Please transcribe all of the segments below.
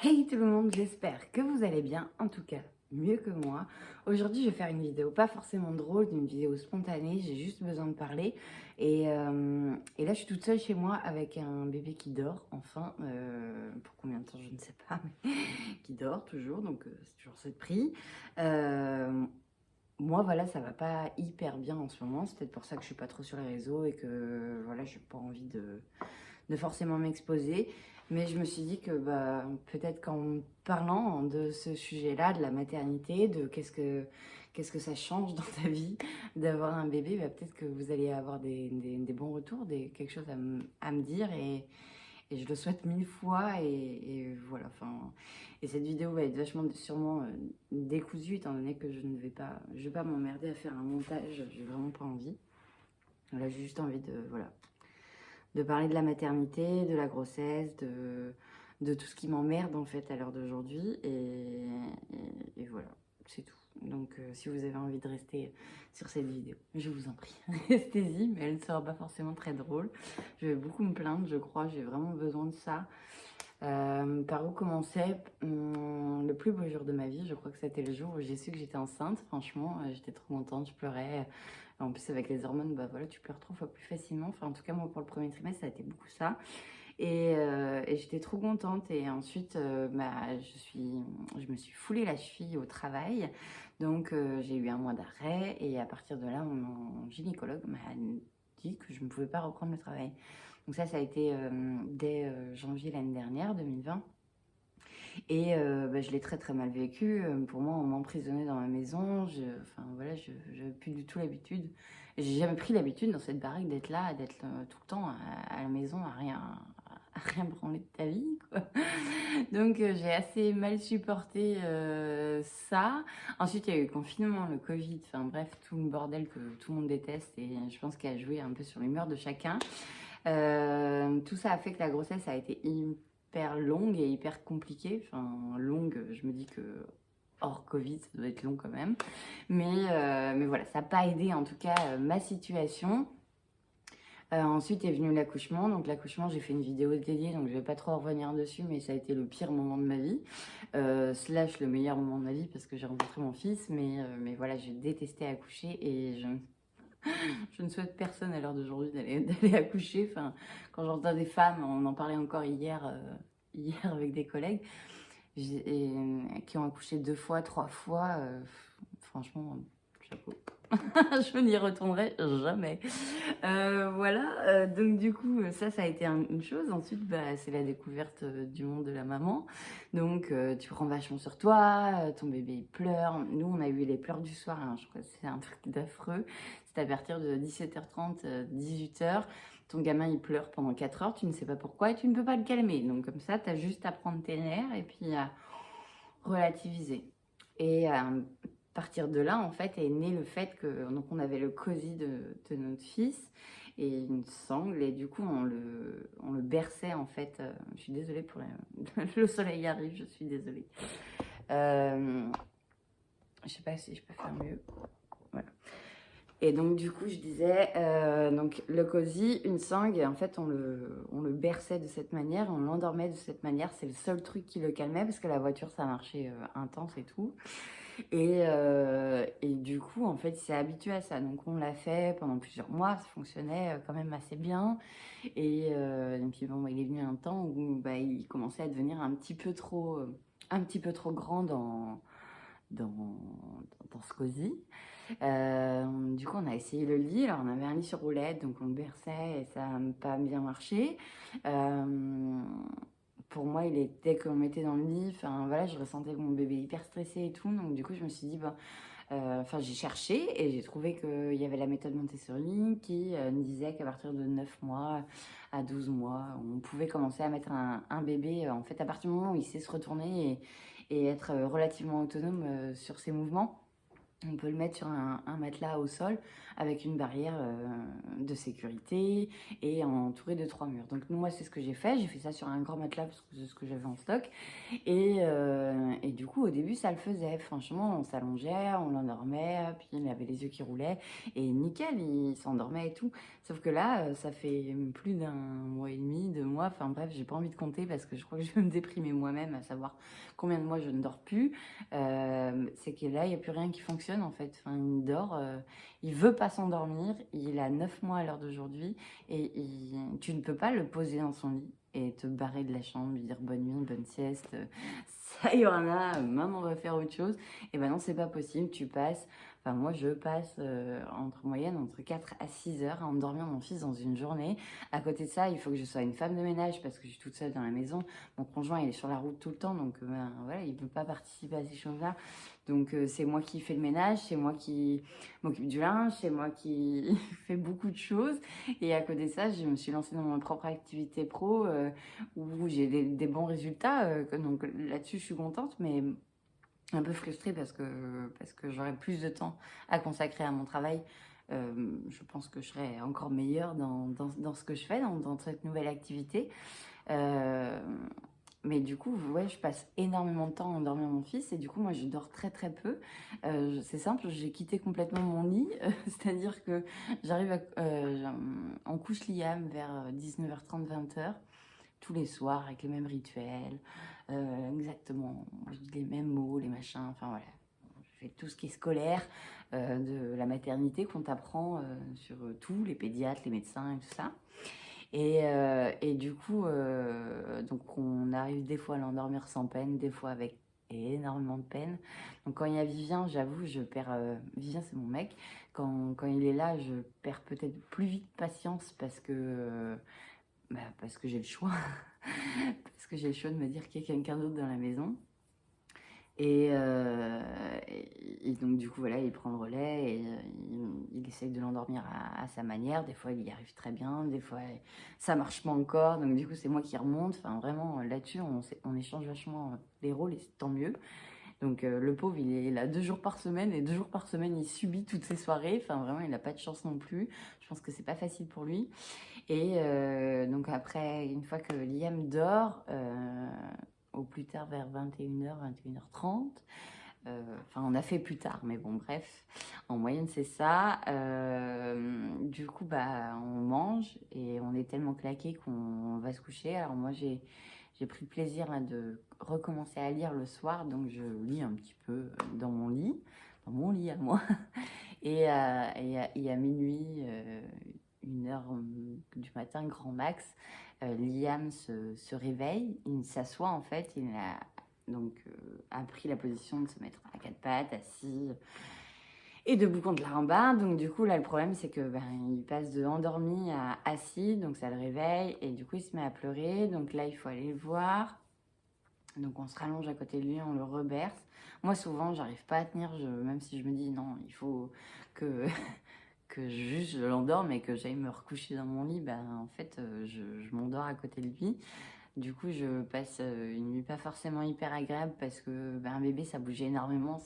Hey tout le monde, j'espère que vous allez bien, en tout cas mieux que moi. Aujourd'hui je vais faire une vidéo pas forcément drôle, une vidéo spontanée, j'ai juste besoin de parler. Et là je suis toute seule chez moi avec un bébé qui dort, enfin, pour combien de temps je ne sais pas, mais qui dort toujours, donc c'est toujours ce prix. Euh, Moi voilà, ça va pas hyper bien en ce moment, c'est peut-être pour ça que je suis pas trop sur les réseaux et que voilà, j'ai pas envie de forcément m'exposer. Mais je me suis dit que bah, peut-être qu'en parlant de ce sujet-là, de la maternité, de qu'est-ce que ça change dans ta vie d'avoir un bébé, bah, peut-être que vous allez avoir des bons retours, quelque chose à me dire. Et je le souhaite mille fois. Et voilà. Enfin, et cette vidéo va être vachement sûrement décousue, étant donné que je vais pas m'emmerder à faire un montage. J'ai vraiment pas envie. Là, j'ai juste envie de parler de la maternité, de la grossesse, de tout ce qui m'emmerde en fait à l'heure d'aujourd'hui. Et voilà, c'est tout. Donc si vous avez envie de rester sur cette vidéo, je vous en prie, restez-y, mais elle ne sera pas forcément très drôle. Je vais beaucoup me plaindre, je crois, j'ai vraiment besoin de ça. Par où commencer? Le plus beau jour de ma vie, je crois que c'était le jour où j'ai su que j'étais enceinte. Franchement, j'étais trop contente, je pleurais. En plus, avec les hormones, bah voilà, tu pleures 3 fois plus facilement. Enfin, en tout cas, moi, pour le premier trimestre, ça a été beaucoup ça. Et j'étais trop contente. Et ensuite, bah, je me suis foulée la cheville au travail. Donc, j'ai eu un mois d'arrêt. Et à partir de là, mon gynécologue m'a dit que je ne pouvais pas reprendre le travail. Donc ça a été dès janvier l'année dernière, 2020. Et bah, je l'ai très très mal vécu. Pour moi, on m'emprisonnait dans ma maison. Enfin voilà, je n'avais plus du tout l'habitude. J'ai jamais pris l'habitude dans cette baraque d'être là, d'être tout le temps à la maison, à rien branler de ta vie, quoi. Donc j'ai assez mal supporté ça. Ensuite, il y a eu le confinement, le Covid, enfin bref, tout le bordel que tout le monde déteste. Et je pense qu'il a joué un peu sur l'humeur de chacun. Tout ça a fait que la grossesse a été hyper longue et hyper compliquée. Enfin, longue, je me dis que hors Covid, ça doit être long quand même. Mais voilà, ça n'a pas aidé en tout cas ma situation. Ensuite est venu l'accouchement. Donc l'accouchement, j'ai fait une vidéo dédiée, donc je vais pas trop revenir dessus, mais ça a été le pire moment de ma vie, slash le meilleur moment de ma vie parce que j'ai rencontré mon fils. Mais voilà, j'ai détesté accoucher et je ne souhaite personne à l'heure d'aujourd'hui d'aller accoucher. Enfin, quand j'entends des femmes, on en parlait encore hier, hier avec des collègues, qui ont accouché 2 fois, 3 fois. Franchement, chapeau. Je n'y retournerai jamais. Voilà, donc du coup, ça a été une chose. Ensuite, bah, c'est la découverte du monde de la maman. Donc, tu prends vachement sur toi, ton bébé il pleure. Nous, on a eu les pleurs du soir, hein, je crois que c'est un truc d'affreux. C'est à partir de 17h30, 18h. Ton gamin il pleure pendant 4 heures, tu ne sais pas pourquoi et tu ne peux pas le calmer. Donc, comme ça, tu as juste à prendre tes nerfs et puis à relativiser. Et à partir de là, en fait, est né le fait que donc on avait le cosy de notre fils et une sangle et du coup on le berçait en fait. Je suis désolée pour le soleil arrive, je suis désolée. Je sais pas si je peux faire mieux. Voilà. Et donc du coup je disais donc le cosy, une sangle et en fait on le berçait de cette manière, on l'endormait de cette manière. C'est le seul truc qui le calmait parce que la voiture ça marchait intense et tout. Et du coup, en fait, il s'est habitué à ça. Donc, on l'a fait pendant plusieurs mois. Ça fonctionnait quand même assez bien. Et puis, bon, bah, il est venu un temps où bah, il commençait à devenir un petit peu trop grand dans, dans ce cosy. Du coup, on a essayé le lit. Alors, on avait un lit sur roulette, donc on le berçait et ça n'a pas bien marché. Pour moi, dès qu'on le mettait dans le lit, enfin voilà, je ressentais mon bébé hyper stressé et tout. Donc, du coup, je me suis dit, bah, enfin, j'ai cherché et j'ai trouvé qu'il y avait la méthode Montessori qui nous disait qu'à partir de 9 mois à 12 mois, on pouvait commencer à mettre un bébé, en fait, à partir du moment où il sait se retourner et être relativement autonome sur ses mouvements. On peut le mettre sur un matelas au sol avec une barrière de sécurité et entouré de 3 murs. Donc moi c'est ce que j'ai fait ça sur un grand matelas parce que c'est ce que j'avais en stock. Et du coup au début ça le faisait, franchement on s'allongeait, on l'endormait, puis il avait les yeux qui roulaient et nickel, il s'endormait et tout. Sauf que là ça fait plus d'un mois et demi, 2 mois, enfin bref j'ai pas envie de compter parce que je crois que je vais me déprimer moi-même à savoir combien de mois je ne dors plus. C'est que là, il n'y a plus rien qui fonctionne en fait. Enfin, il dort, il veut pas s'endormir, il a 9 mois à l'heure d'aujourd'hui et tu ne peux pas le poser dans son lit et te barrer de la chambre, lui dire bonne nuit, bonne sieste, ça y en a, maman va faire autre chose. Et ben non, c'est pas possible, tu passes, enfin moi je passe entre 4 à 6 heures à endormir mon fils dans une journée. À côté de ça, il faut que je sois une femme de ménage parce que je suis toute seule dans la maison. Mon conjoint, il est sur la route tout le temps, donc ben, voilà, il ne peut pas participer à ces choses-là. Donc c'est moi qui fais le ménage, c'est moi qui m'occupe du linge, c'est moi qui fais beaucoup de choses. Et à côté de ça, je me suis lancée dans ma propre activité pro où j'ai des bons résultats. Donc là-dessus, je suis contente, mais un peu frustrée parce que j'aurais plus de temps à consacrer à mon travail. Je pense que je serais encore meilleure dans ce que je fais, dans cette nouvelle activité. Euh, mais du coup, ouais, je passe énormément de temps à endormir mon fils et du coup, moi, je dors très très peu. C'est simple, j'ai quitté complètement mon lit, c'est-à-dire que on couche Liam vers 19h30, 20h tous les soirs avec les mêmes rituels, exactement, je dis les mêmes mots, les machins, enfin voilà. Je fais tout ce qui est scolaire, de la maternité qu'on t'apprend sur tout, les pédiatres, les médecins et tout ça. Et du coup, donc on arrive des fois à l'endormir sans peine, des fois avec énormément de peine. Donc quand il y a Vivien, j'avoue, je perds... Vivien, c'est mon mec. Quand il est là, je perds peut-être plus vite patience parce que j'ai le choix. Parce que j'ai le choix de me dire qu'il y a quelqu'un d'autre dans la maison. Et donc du coup voilà, il prend le relais et il essaye de l'endormir à sa manière. Des fois il y arrive très bien, des fois ça marche pas encore, donc du coup c'est moi qui remonte. Enfin vraiment là-dessus on échange vachement les rôles et c'est tant mieux. Donc le pauvre il est là 2 jours par semaine et 2 jours par semaine il subit toutes ses soirées. Enfin vraiment il n'a pas de chance non plus. Je pense que c'est pas facile pour lui. Et donc après, une fois que Liam dort, au plus tard vers 21h, 21h30, enfin on a fait plus tard, mais bon bref, en moyenne c'est ça. Du coup, bah, on mange et on est tellement claqué qu'on va se coucher. Alors moi j'ai pris le plaisir là, de recommencer à lire le soir, donc je lis un petit peu dans mon lit à moi. Et à minuit, 1h du matin, grand max, Liam se réveille, il s'assoit en fait, il a donc a pris la position de se mettre à quatre pattes, assis et debout contre la rambarde. Donc du coup là le problème c'est que ben, il passe de endormi à assis, donc ça le réveille et du coup il se met à pleurer. Donc là il faut aller le voir. Donc on se rallonge à côté de lui, on le reberce. Moi souvent j'arrive pas à tenir, même si je me dis non, il faut que que juste je l'endorme et que j'aille me recoucher dans mon lit, ben en fait je m'endors à côté de lui. Du coup je passe une nuit pas forcément hyper agréable parce que ben, un bébé ça bouge énormément,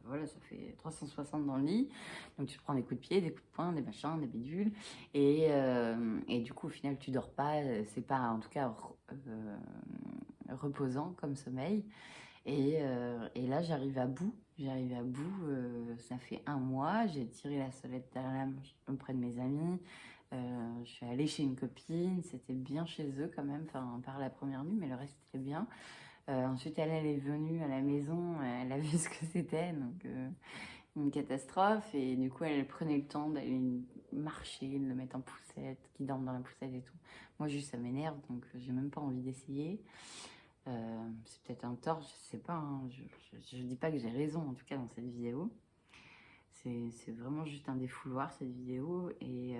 voilà, ça fait 360 dans le lit. Donc tu te prends des coups de pied, des coups de poing, des machins, des bidules. Et du coup au final tu dors pas, c'est pas en tout cas reposant comme sommeil. Et là, j'arrive à bout, ça fait 1 mois, j'ai tiré la sonnette d'alarme auprès de mes amis, je suis allée chez une copine, c'était bien chez eux quand même, enfin, par la première nuit, mais le reste était bien. Ensuite, elle est venue à la maison, elle a vu ce que c'était, donc une catastrophe, et du coup, elle prenait le temps d'aller marcher, de le mettre en poussette, qu'il dorme dans la poussette et tout. Moi, juste, ça m'énerve, donc j'ai même pas envie d'essayer. C'est peut-être un tort, je sais pas, hein. Je dis pas que j'ai raison en tout cas dans cette vidéo. C'est vraiment juste un défouloir cette vidéo et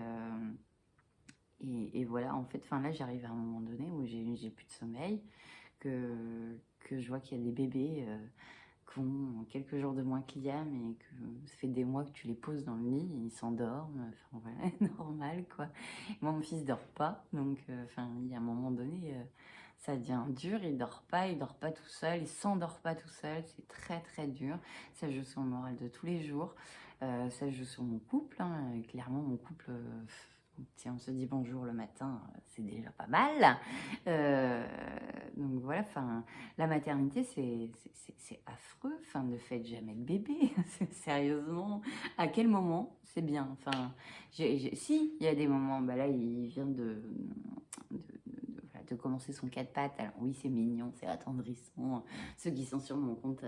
voilà en fait, enfin là j'arrive à un moment donné où j'ai plus de sommeil, que je vois qu'il y a des bébés qui ont quelques jours de moins que Liam et que ça fait des mois que tu les poses dans le lit et ils s'endorment, enfin voilà, normal quoi. Moi mon fils dort pas donc enfin il y a un moment donné ça devient dur, il dort pas tout seul, il s'endort pas tout seul, c'est très très dur. Ça joue sur le moral de tous les jours, ça joue sur mon couple, hein. Clairement mon couple, si on se dit bonjour le matin, c'est déjà pas mal. Donc voilà, enfin, la maternité c'est affreux, enfin, ne faites jamais de bébé, sérieusement, à quel moment c'est bien, enfin, si, il y a des moments, bah là il vient voilà, de commencer son 4 pattes. Alors oui, c'est mignon, c'est attendrissant. Ceux qui sont sur mon compte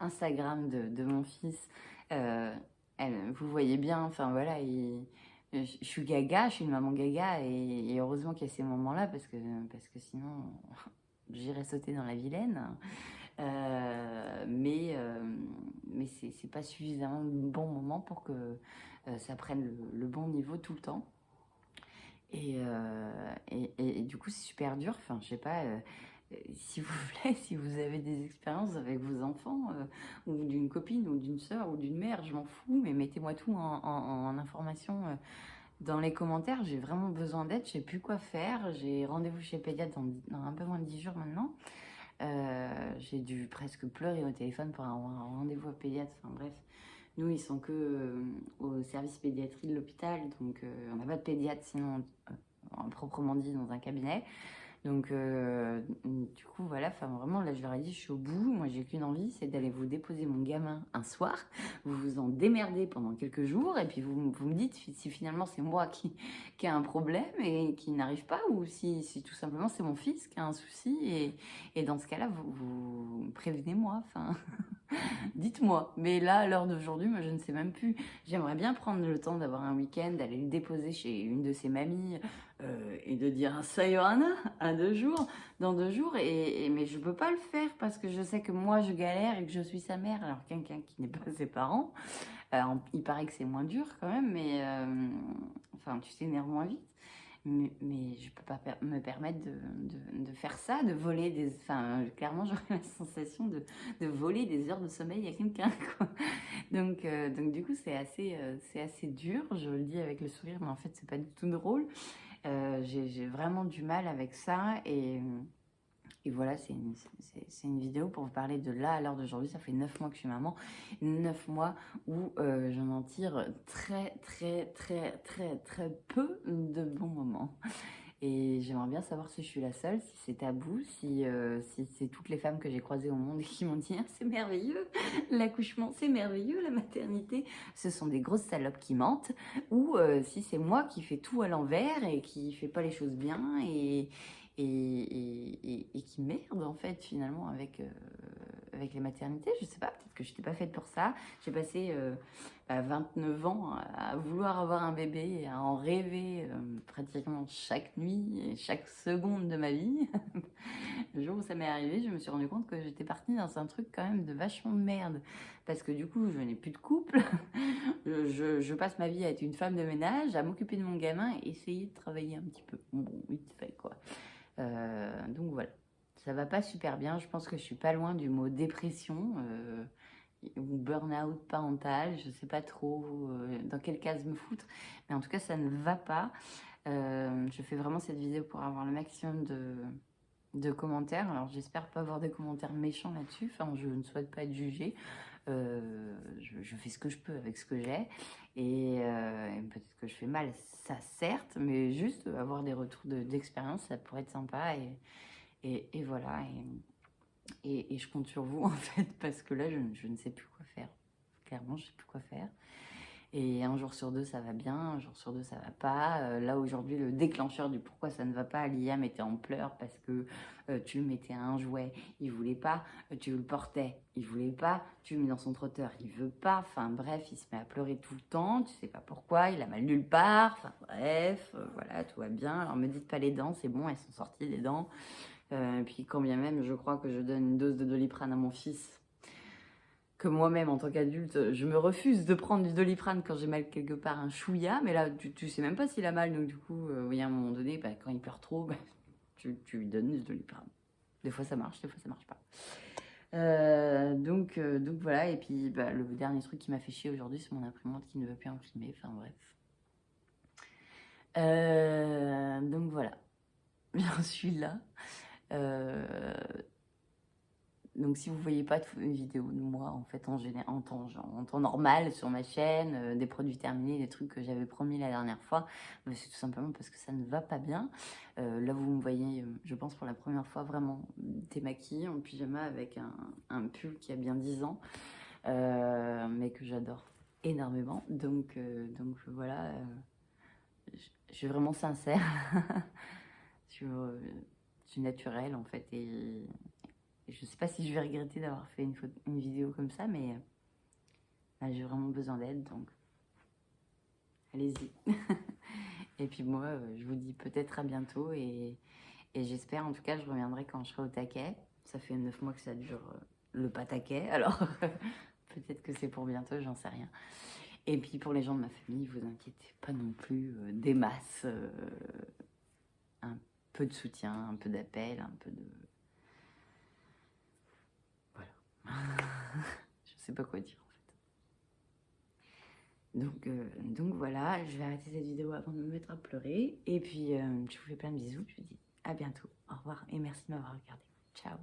Instagram de mon fils, euh, vous voyez bien, enfin voilà, je suis gaga, je suis une maman gaga, et heureusement qu'il y a ces moments-là, parce que sinon, j'irais sauter dans la Vilaine. Mais c'est pas suffisamment bon moment pour que ça prenne le bon niveau tout le temps. Et du coup, c'est super dur. Enfin, je sais pas, s'il vous plaît, si vous avez des expériences avec vos enfants, ou d'une copine, ou d'une sœur, ou d'une mère, je m'en fous, mais mettez-moi tout en information dans les commentaires. J'ai vraiment besoin d'aide, je sais plus quoi faire. J'ai rendez-vous chez le pédiatre dans un peu moins de 10 jours maintenant. J'ai dû presque pleurer au téléphone pour avoir un rendez-vous au pédiatre. Enfin bref, nous ils sont que au service pédiatrie de l'hôpital, donc on n'a pas de pédiatre sinon proprement dit dans un cabinet. Donc du coup voilà, enfin vraiment là je leur ai dit je suis au bout, moi j'ai qu'une envie, c'est d'aller vous déposer mon gamin un soir, vous vous en démerdez pendant quelques jours et puis vous me dites si finalement c'est moi qui a un problème et qui n'arrive pas, ou si tout simplement c'est mon fils qui a un souci, et dans ce cas-là vous prévenez-moi, enfin dites-moi. Mais là à l'heure d'aujourd'hui, moi je ne sais même plus. J'aimerais bien prendre le temps d'avoir un week-end, d'aller le déposer chez une de ses mamies, et de dire Sayonara à 2 jours, dans 2 jours, mais je peux pas le faire parce que je sais que moi je galère et que je suis sa mère, alors quelqu'un qui n'est pas ses parents, il paraît que c'est moins dur quand même, mais enfin tu t'énerves moins vite. Mais je peux pas me permettre de faire ça, de voler des... Enfin, clairement, j'aurais la sensation de voler des heures de sommeil à quelqu'un, quoi. Donc du coup, c'est assez dur. Je le dis avec le sourire, mais en fait, c'est pas du tout drôle. J'ai vraiment du mal avec ça, et voilà, c'est une vidéo pour vous parler de là à l'heure d'aujourd'hui. Ça fait 9 mois que je suis maman, 9 mois où je m'en tire très très très très très peu de bons moments. Et j'aimerais bien savoir si je suis la seule, si c'est tabou, si c'est toutes les femmes que j'ai croisées au monde et qui m'ont dit ah, c'est merveilleux, l'accouchement, c'est merveilleux, la maternité, ce sont des grosses salopes qui mentent, ou si c'est moi qui fais tout à l'envers et qui fais pas les choses bien, et qui merde en fait finalement avec les maternités. Je sais pas, peut-être que je n'étais pas faite pour ça. J'ai passé 29 ans à vouloir avoir un bébé et à en rêver pratiquement chaque nuit et chaque seconde de ma vie. Le jour où ça m'est arrivé, je me suis rendu compte que j'étais partie dans un truc quand même de vachement de merde, parce que du coup je n'ai plus de couple, je passe ma vie à être une femme de ménage, à m'occuper de mon gamin et essayer de travailler un petit peu, bon, vite fait quoi. Donc voilà, ça va pas super bien. Je pense que je suis pas loin du mot dépression ou burn-out parental. Je sais pas trop dans quelle case me foutre, mais en tout cas ça ne va pas. Je fais vraiment cette vidéo pour avoir le maximum de commentaires. Alors j'espère pas avoir des commentaires méchants là-dessus. Enfin, je ne souhaite pas être jugée. Je fais ce que je peux avec ce que j'ai, et peut-être que je fais mal, ça certes, mais juste avoir des retours d'expérience, ça pourrait être sympa, et voilà, et je compte sur vous en fait, parce que là je ne sais plus quoi faire, clairement je sais plus quoi faire. Et un jour sur deux, ça va bien, un jour sur deux, ça va pas. Là, aujourd'hui, le déclencheur du pourquoi ça ne va pas, Liam était en pleurs parce que tu le mettais à un jouet, il voulait pas. Tu le portais, il voulait pas. Tu le mets dans son trotteur, il veut pas. Enfin, bref, il se met à pleurer tout le temps. Tu sais pas pourquoi, il a mal nulle part. Enfin, bref, voilà, tout va bien. Alors, me dites pas les dents, c'est bon, elles sont sorties, les dents. Puis, quand bien même, je crois que je donne une dose de Doliprane à mon fils, que moi-même, en tant qu'adulte, je me refuse de prendre du Doliprane quand j'ai mal quelque part, un chouïa, mais là, tu sais même pas s'il a mal, donc du coup, oui, à un moment donné, bah, quand il pleure trop, bah, tu lui donnes du Doliprane. Des fois, ça marche, des fois, ça marche pas. Donc voilà, et puis bah, le dernier truc qui m'a fait chier aujourd'hui, c'est mon imprimante qui ne veut plus imprimer, enfin bref. Donc voilà, j'en suis là. Euh, donc si vous voyez pas une vidéo de moi en fait en temps normal sur ma chaîne, des produits terminés, des trucs que j'avais promis la dernière fois, c'est tout simplement parce que ça ne va pas bien. Là vous me voyez, je pense pour la première fois vraiment démaquillée en pyjama avec un pull qui a bien 10 ans, mais que j'adore énormément. Donc voilà, je suis vraiment sincère. Je suis naturelle en fait et je sais pas si je vais regretter d'avoir fait une vidéo comme ça, mais là, j'ai vraiment besoin d'aide, donc allez-y. Et puis moi, je vous dis peut-être à bientôt et j'espère, en tout cas, je reviendrai quand je serai au taquet. Ça fait 9 mois que ça dure le pas taquet, alors peut-être que c'est pour bientôt, j'en sais rien. Et puis pour les gens de ma famille, vous inquiétez pas non plus, des masses, un peu de soutien, un peu d'appel, un peu de... Voilà. Je sais pas quoi dire. Donc voilà, je vais arrêter cette vidéo avant de me mettre à pleurer. Et puis, je vous fais plein de bisous. Je vous dis à bientôt. Au revoir et merci de m'avoir regardé. Ciao.